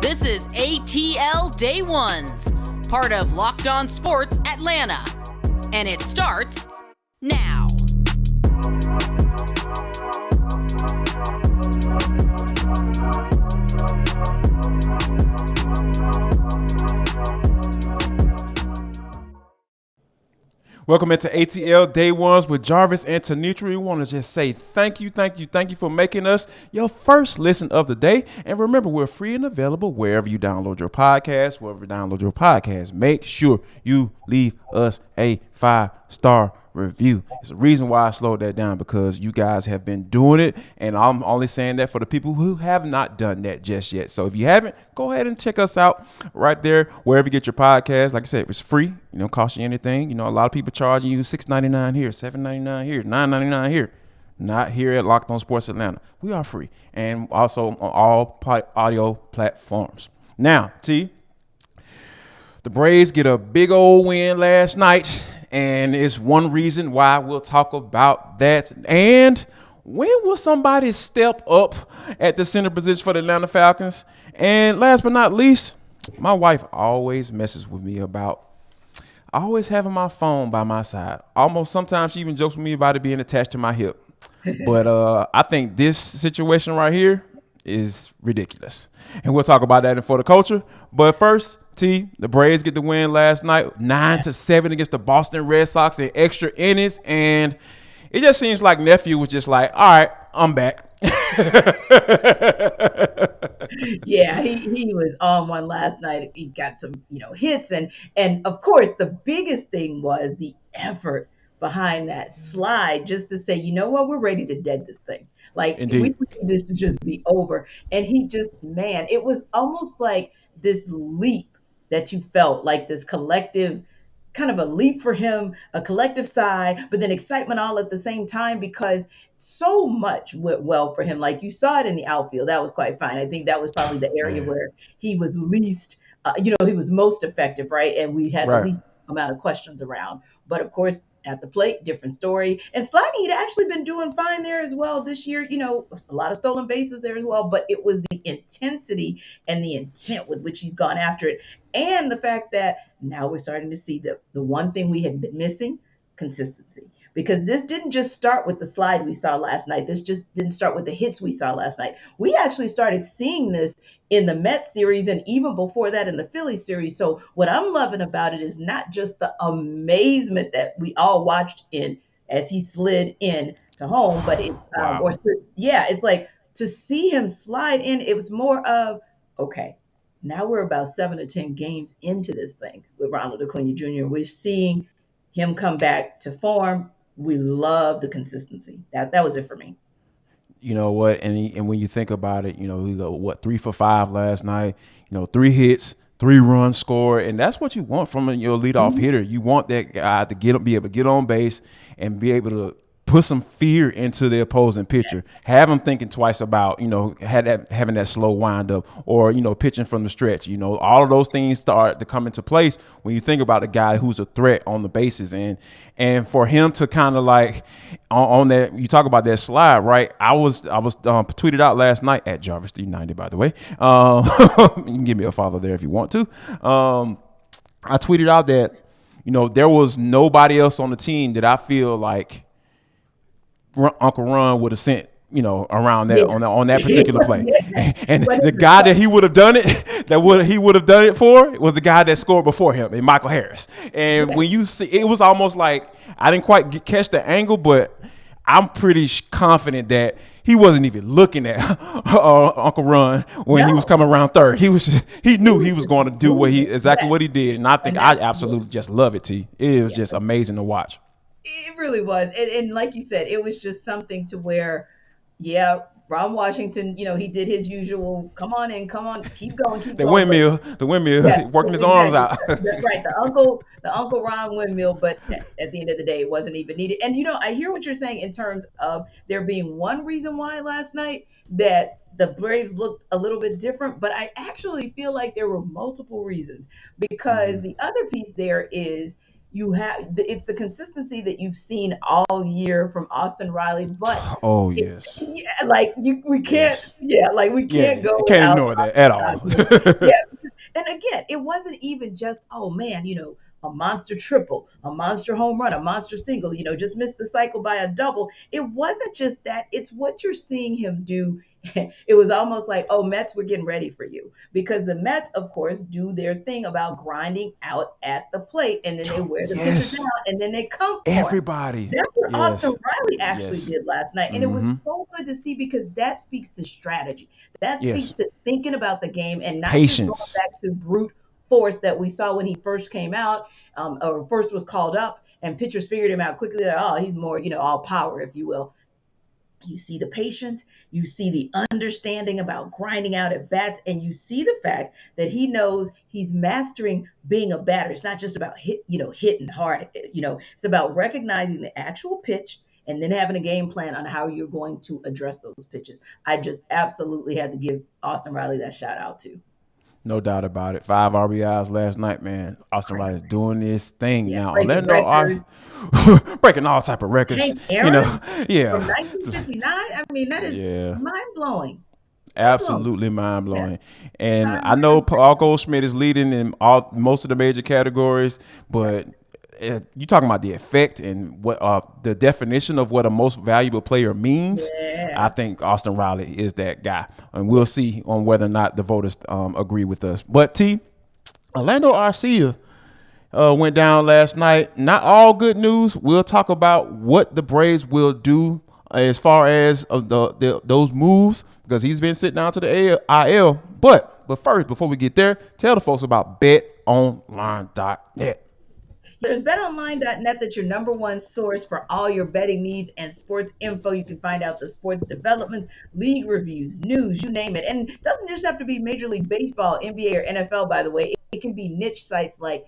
This is ATL Day Ones, part of Locked On Sports Atlanta. And it starts now. Welcome into ATL Day Ones with Jarvis and Tenitra. We want to just say thank you for making us your first listen of the day. And remember, we're free and available wherever you download your podcast. Make sure you leave us a 5-star review. It's a reason why I slowed that down, because you guys have been doing it, and I'm only saying that for the people who have not done that just yet. So if you haven't, go ahead and check us out right there wherever you get your podcast. Like I said, it's free. You don't cost you anything. You know, a lot of people charging you $6.99 here, $7.99 here, $9.99 here. Not here at Locked On Sports Atlanta. We are free, and also on all audio platforms. Now, T, the Braves get a big old win last night, and it's one reason why we'll talk about that. And when will somebody step up at the center position for the Atlanta Falcons? And last but not least, my wife always messes with me about always having my phone by my side. Almost sometimes she even jokes with me about it being attached to my hip. But I think this situation right here is ridiculous. And we'll talk about that in For the Culture. But first, T, the Braves get the win last night, 9-7 against the Boston Red Sox in extra innings. And it just seems like nephew was just like, all right, I'm back. Yeah, he was on one last night. He got some, hits. And of course, the biggest thing was the effort behind that slide, just to say, you know what, we're ready to dead this thing. Like, Indeed. we need this to just be over. And he just, man, it was almost like this leap that you felt, like this collective, kind of a leap for him, a collective sigh, but then excitement all at the same time, because so much went well for him. Like, you saw it in the outfield. That was quite fine. I think that was probably the area where he was least, he was most effective, right? And we had the least amount of questions around. But of course, at the plate, different story. And sliding, he'd actually been doing fine there as well this year. A lot of stolen bases there as well. But it was the intensity and the intent with which he's gone after it. And the fact that now we're starting to see the one thing we had been missing, consistency. Because this didn't just start with the slide we saw last night. This just didn't start with the hits we saw last night. We actually started seeing this in the Mets series, and even before that in the Phillies series. So what I'm loving about it is not just the amazement that we all watched in as he slid in to home, but it's it's like to see him slide in. It was more of, okay, now we're about 7 or 10 games into this thing with Ronald Acuna Jr. We're seeing him come back to form. We love the consistency. That was it for me. You know what? And when you think about it, he got 3 for 5 last night. 3 hits, 3 runs scored, and that's what you want from your leadoff hitter. You want that guy to be able to get on base and be able to put some fear into the opposing pitcher. Yes. Have them thinking twice about, having that slow windup or, pitching from the stretch. All of those things start to come into place when you think about a guy who's a threat on the bases. And for him to kind of like on that, you talk about that slide, right? I was tweeted out last night at Jarvis 390, by the way. You can give me a follow there if you want to. I tweeted out that, there was nobody else on the team that I feel like Uncle Ron would have sent, around that on that particular play. And the guy that he would have done it, he would have done it for, was the guy that scored before him, and Michael Harris. And when you see, it was almost like I didn't quite catch the angle, but I'm pretty confident that he wasn't even looking at Uncle Ron when he was coming around third. He knew he was going to do what he did, and I think I absolutely just love it. T. It was just amazing to watch. It really was. And like you said, it was just something to where, Ron Washington, he did his usual, come on in, come on, keep going, keep going. The windmill, working his arms out. That's right, the Uncle Ron windmill, but at the end of the day, it wasn't even needed. And, I hear what you're saying in terms of there being one reason why last night that the Braves looked a little bit different, but I actually feel like there were multiple reasons, because the other piece there is You have it's the consistency that you've seen all year from Austin Riley, but Oh yes, yeah, like we can't, yes, yeah, like we yeah. can't go You can't without ignore that at Austin all. Riley. Yeah, and again, it wasn't even just, oh man, a monster triple, a monster home run, a monster single, just missed the cycle by a double. It wasn't just that, it's what you're seeing him do. It was almost like, oh, Mets, we're getting ready for you. Because the Mets, of course, do their thing about grinding out at the plate, and then they wear the pitcher Yes, down, and then they come for him. everybody. That's what Austin Yes, Riley actually yes. did last night. And it Mm-hmm. was so good to see because that speaks to strategy. That speaks Yes, to thinking about the game and not just going patience. back to brute force that we saw when he first came out, or first was called up, and pitchers figured him out quickly that, oh, he's more, all power, if you will. You see the patience, you see the understanding about grinding out at bats, and you see the fact that he knows he's mastering being a batter. It's not just about hitting hard. It's about recognizing the actual pitch and then having a game plan on how you're going to address those pitches. I just absolutely had to give Austin Riley that shout out too. No doubt about it. 5 RBIs last night, man. Austin Crazy. Riley's doing this thing Yeah, now. breaking Orlando are records. breaking all type of records. Hank Aaron from Yeah, 1959. I mean, that is yeah. mind blowing. Mind blowing. Absolutely mind Yeah, blowing. And time I to know Paul Goldschmidt is leading in all most of the major categories, but you talking about the effect and what the definition of what a most valuable player means. I Yeah. think Austin Riley is that guy, and we'll see on whether or not the voters agree with us. But Orlando Arcia went down last night. Not all good news. We'll talk about what the Braves will do as far as those moves because he's been sitting down to the IL. But first, before we get there, tell the folks about BetOnline.net. There's betonline.net, that's your number one source for all your betting needs and sports info. You can find out the sports developments, league reviews, news, you name it. And it doesn't just have to be Major League Baseball, NBA, or NFL, by the way. It can be niche sites like,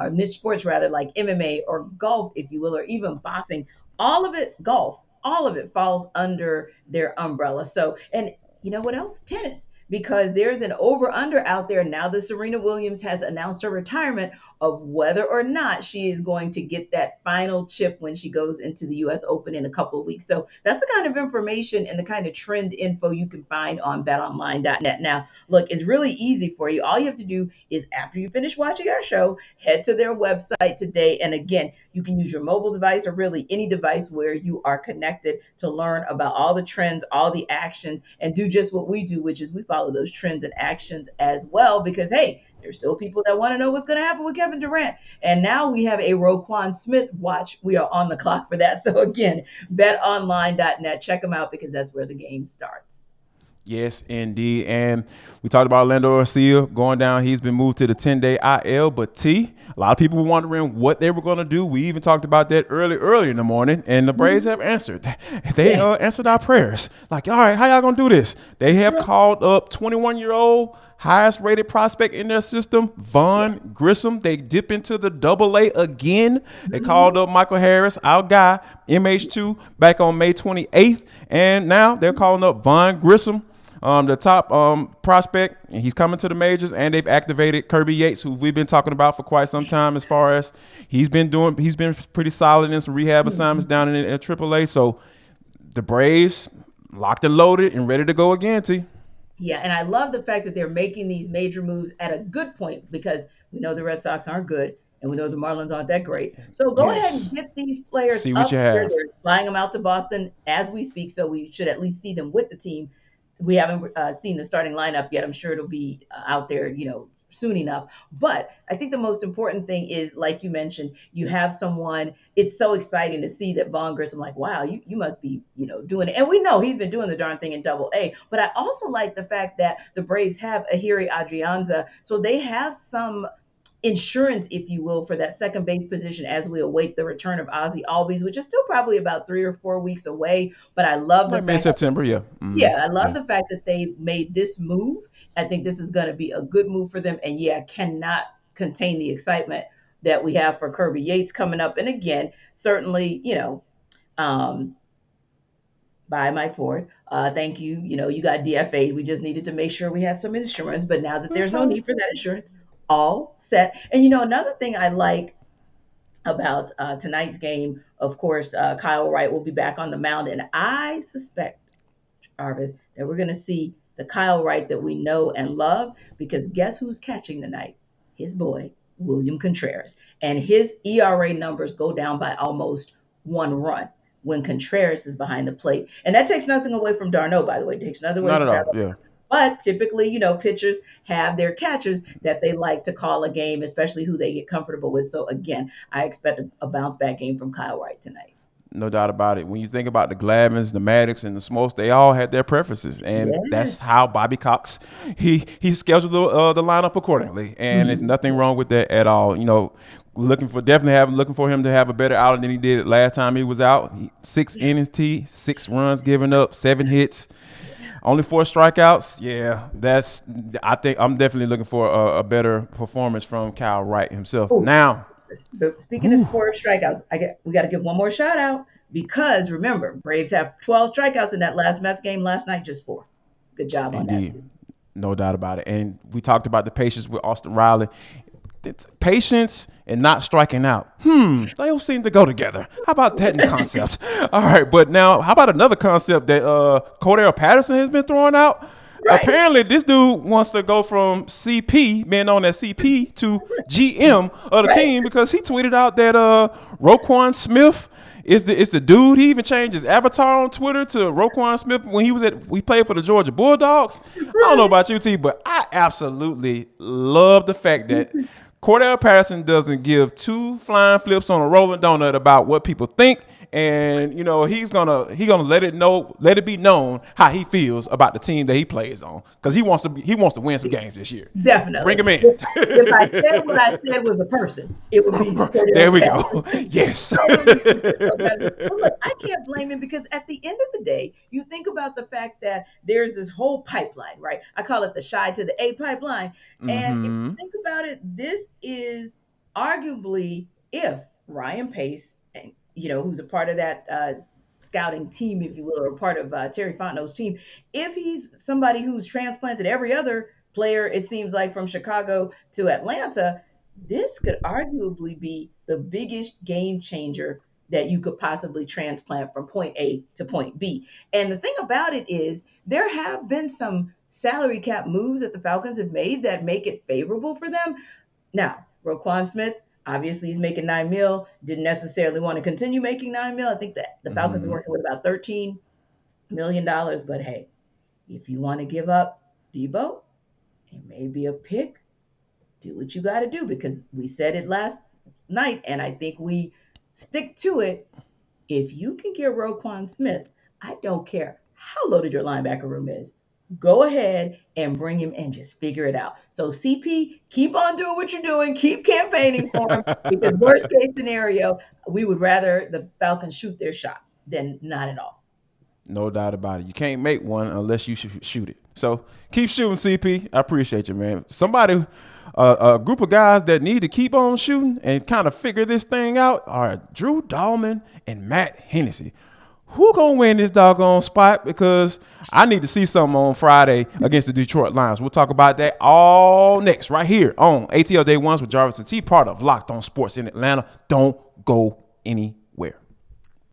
niche sports rather, like MMA or golf, if you will, or even boxing. All of it, golf, all of it falls under their umbrella. So, and you know what else? Tennis. Because there's an over under out there now that Serena Williams has announced her retirement of whether or not she is going to get that final chip when she goes into the US Open in a couple of weeks. So that's the kind of information and the kind of trend info you can find on betonline.net. Now, look, it's really easy for you. All you have to do is after you finish watching our show, head to their website today. And again, you can use your mobile device or really any device where you are connected to learn about all the trends, all the actions, and do just what we do, which is we follow those trends and actions as well. Because, hey, there's still people that want to know what's going to happen with Kevin Durant. And now we have a Roquan Smith watch. We are on the clock for that. So again, betonline.net. Check them out because that's where the game starts. Yes, indeed. And we talked about Orlando Arcia going down. He's been moved to the 10-day IL. But a lot of people were wondering what they were going to do. We even talked about that early in the morning, and the Braves have answered. They answered our prayers. Like, all right, how y'all going to do this? They have called up 21-year-old highest rated prospect in their system, Vaughn Grissom. They dip into the AA again. They called up Michael Harris, our guy, MH2, back on May 28th. And now they're calling up Vaughn Grissom, the top prospect, and he's coming to the majors. And they've activated Kirby Yates, who we've been talking about for quite some time. As far as he's been pretty solid in some rehab assignments down in AAA. So the Braves locked and loaded and ready to go again. Yeah, and I love the fact that they're making these major moves at a good point because we know the Red Sox aren't good and we know the Marlins aren't that great. So go ahead Yes. and get these players See what up you here. have. They're flying them out to Boston as we speak, so we should at least see them with the team. We haven't seen the starting lineup yet. I'm sure it'll be out there, soon enough. But I think the most important thing is, like you mentioned, you have someone. It's so exciting to see that Vaughn Grissom, like, wow, you must be, doing it. And we know he's been doing the darn thing in AA. But I also like the fact that the Braves have Ahiri Adrianza. So they have some insurance, if you will, for that second base position as we await the return of Ozzie Albies, which is still probably about 3 or 4 weeks away. But I love the Like fact mid-September, yeah. I love the fact that they made this move. I think this is going to be a good move for them. And I cannot contain the excitement that we have for Kirby Yates coming up. And again, certainly, um, by Mike Ford. Thank you. You got DFA. We just needed to make sure we had some insurance. But now that there's no need for that insurance, all set. And another thing I like about tonight's game. Of course, Kyle Wright will be back on the mound, and I suspect, Jarvis, that we're going to see the Kyle Wright that we know and love, because guess who's catching tonight? His boy, William Contreras. And his ERA numbers go down by almost 1 run when Contreras is behind the plate. And that takes nothing away from d'Arnaud, by the way. It takes nothing away Not from at all. d'Arnaud. Yeah. But typically, pitchers have their catchers that they like to call a game, especially who they get comfortable with. So again, I expect a bounce back game from Kyle Wright tonight. No doubt about it. When you think about the Glavins, the Maddocks, and the Smokes, they all had their preferences, and that's Yes. how Bobby Cox he scheduled the lineup accordingly, and there's nothing wrong with that at all. Looking for him to have a better outing than he did last time he was out. 6 innings, 6 runs given up, 7 hits, only 4 strikeouts. Yeah, I think I'm definitely looking for a better performance from Kyle Wright himself. Ooh. Now. But speaking of 4 strikeouts, we got to give one more shout out, because remember, Braves have 12 strikeouts in that last Mets game last night, just 4. Good job on Indeed. that. No doubt about it. And we talked about the patience with Austin Riley. It's patience and not striking out. They don't seem to go together. How about that in concept? All right, but now how about another concept that Cordarrelle Patterson has been throwing out? Right. Apparently, this dude wants to go from CP, being known as CP, to GM of the team, because he tweeted out that Roquan Smith is the dude. He even changed his avatar on Twitter to Roquan Smith when we played for the Georgia Bulldogs. I don't know about you, T, but I absolutely love the fact that Cordarrelle Patterson doesn't give 2 flying flips on a rolling donut about what people think. And he's gonna let it be known how he feels about the team that he plays on, because he wants to win some games this year. Definitely bring him in. If I said what I said was a person, it would be. There we go. Yes. But look, I can't blame him, because at the end of the day, you think about the fact that there's this whole pipeline, right? I call it the shy to the A pipeline, and if you think about it, this is arguably, if Ryan Pace, and who's a part of that scouting team, if you will, or part of Terry Fontenot's team, if he's somebody who's transplanted every other player, it seems like, from Chicago to Atlanta, this could arguably be the biggest game changer that you could possibly transplant from point A to point B. And the thing about it is, there have been some salary cap moves that the Falcons have made that make it favorable for them. Now, Roquan Smith, obviously he's making $9 million, didn't necessarily want to continue making $9 million. I think that the Falcons are working with about $13 million. But hey, if you want to give up Debo and maybe a pick, do what you got to do, because we said it last night, and I think we stick to it. If you can get Roquan Smith, I don't care how loaded your linebacker room is, go ahead and bring him and just figure it out. So CP, keep on doing what you're doing. Keep campaigning for him, because worst case scenario, we would rather the Falcons shoot their shot than not at all. No doubt about it. You can't make one unless you shoot it. So keep shooting, CP. I appreciate you, man. Somebody, a group of guys that need to keep on shooting and kind of figure this thing out are Drew Dahlman and Matt Hennessy. Who gonna win this doggone spot? Because I need to see something on Friday against the Detroit Lions. We'll talk about that all next, right here on ATL Day Ones with Jarvis and T, part of Locked On Sports in Atlanta. Don't go anywhere.